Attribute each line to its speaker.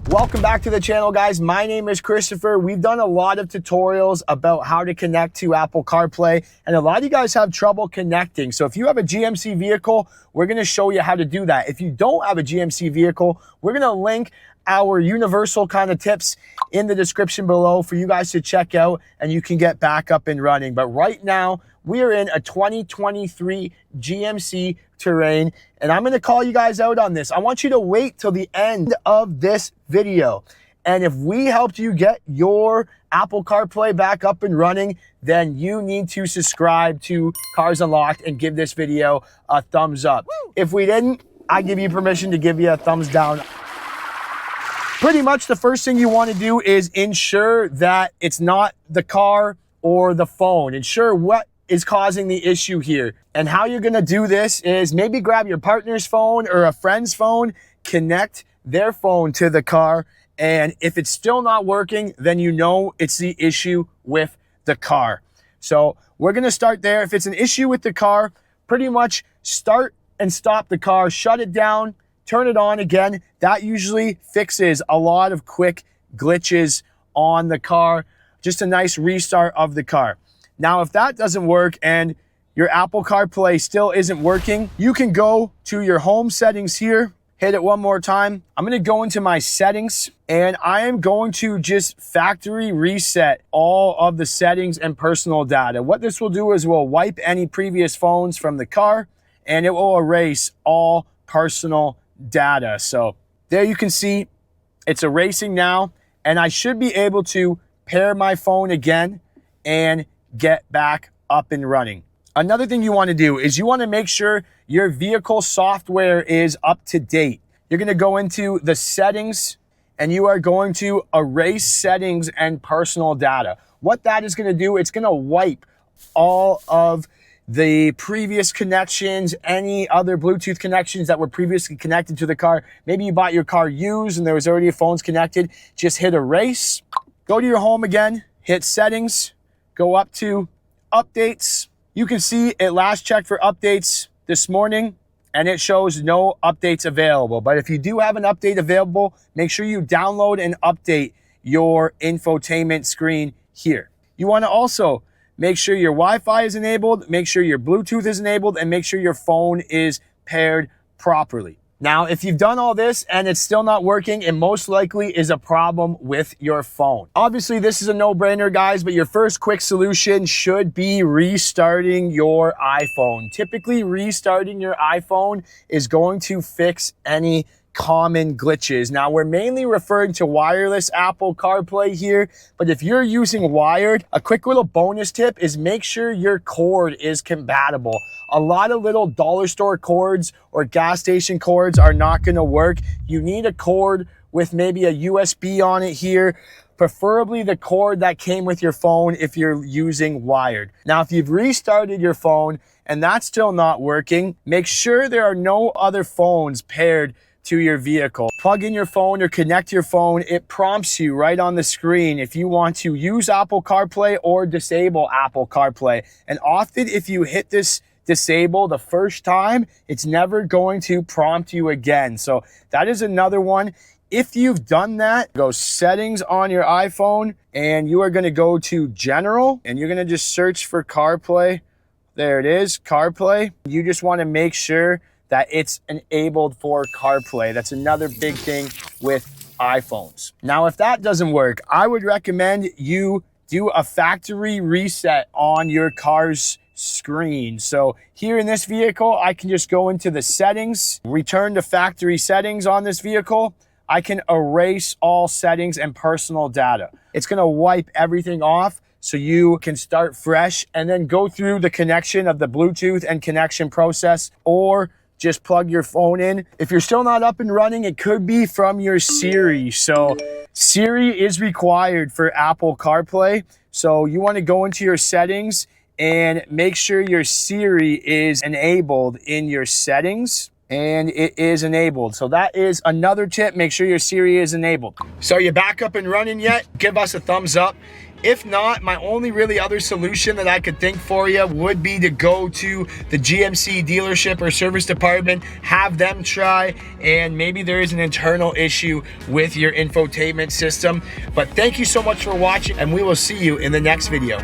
Speaker 1: Welcome back to the channel, guys. My name is Christopher. We've done a lot of tutorials about how to connect to Apple CarPlay, and a lot of you guys have trouble connecting. So if you have a GMC vehicle, we're going to show you how to do that. If you don't have a GMC vehicle, we're going to link our universal kind of tips in the description below for you guys to check out, and you can get back up and running. But right now, we are in a 2023 GMC Terrain, and I'm going to call you guys out on this. I want you to wait till the end of this video. And if we helped you get your Apple CarPlay back up and running, then you need to subscribe to Cars Unlocked and give this video a thumbs up. Woo! If we didn't, I give you permission to give you a thumbs down. Pretty much the first thing you want to do is ensure that it's not the car or the phone. Ensure what is causing the issue here. And how you're going to do this is maybe grab your partner's phone or a friend's phone, connect their phone to the car, and if it's still not working, then you know it's the issue with the car. So we're going to start there. If it's an issue with the car, pretty much start and stop the car, shut it down, turn it on again. That usually fixes a lot of quick glitches on the car. Just a nice restart of the car. Now, if that doesn't work and your Apple CarPlay still isn't working, you can go to your home settings here, hit it one more time. I'm going to go into my settings, and I am going to just factory reset all of the settings and personal data. What this will do is we'll wipe any previous phones from the car, and it will erase all personal data. So there you can see it's erasing now, and I should be able to pair my phone again and get back up and running. Another thing you want to do is you want to make sure your vehicle software is up to date. You're going to go into the settings and you are going to erase settings and personal data. What that is going to do, it's going to wipe all of the previous connections, any other Bluetooth connections that were previously connected to the car. Maybe you bought your car used and there was already phones connected. Just hit erase, go to your home again, hit settings, go up to updates. You can see it last checked for updates this morning and it shows no updates available. But if you do have an update available, make sure you download and update your infotainment screen here. You want to also make sure your Wi-Fi is enabled, make sure your Bluetooth is enabled, and make sure your phone is paired properly. Now, if you've done all this and it's still not working, it most likely is a problem with your phone. Obviously, this is a no-brainer, guys, but your first quick solution should be restarting your iPhone. Typically, restarting your iPhone is going to fix any common glitches. Now, we're mainly referring to wireless Apple CarPlay here, but if you're using wired, a quick little bonus tip is make sure your cord is compatible. A lot of little dollar store cords or gas station cords are not going to work. You need a cord with maybe a USB on it here, preferably the cord that came with your phone if you're using wired. Now, if you've restarted your phone and that's still not working, make sure there are no other phones paired to your vehicle. Plug in your phone or connect your phone. It prompts you right on the screen if you want to use Apple CarPlay or disable Apple CarPlay. And often if you hit this disable the first time, it's never going to prompt you again. So that is another one. If you've done that, go settings on your iPhone and you are going to go to general and you're going to just search for CarPlay. There it is, CarPlay. You just want to make sure that it's enabled for CarPlay. That's another big thing with iPhones. Now, if that doesn't work, I would recommend you do a factory reset on your car's screen. So here in this vehicle, I can just go into the settings, return to factory settings on this vehicle. I can erase all settings and personal data. It's gonna wipe everything off so you can start fresh and then go through the connection of the Bluetooth and connection process, or just plug your phone in. If you're still not up and running, it could be from your Siri. So Siri is required for Apple CarPlay. So you want to go into your settings and make sure your Siri is enabled in your settings, and it is enabled. So that is another tip. Make sure your Siri is enabled. So are you back up and running yet? Give us a thumbs up. If not, my only really other solution that I could think for you would be to go to the GMC dealership or service department, have them try, and maybe there is an internal issue with your infotainment system. But thank you so much for watching, and we will see you in the next video.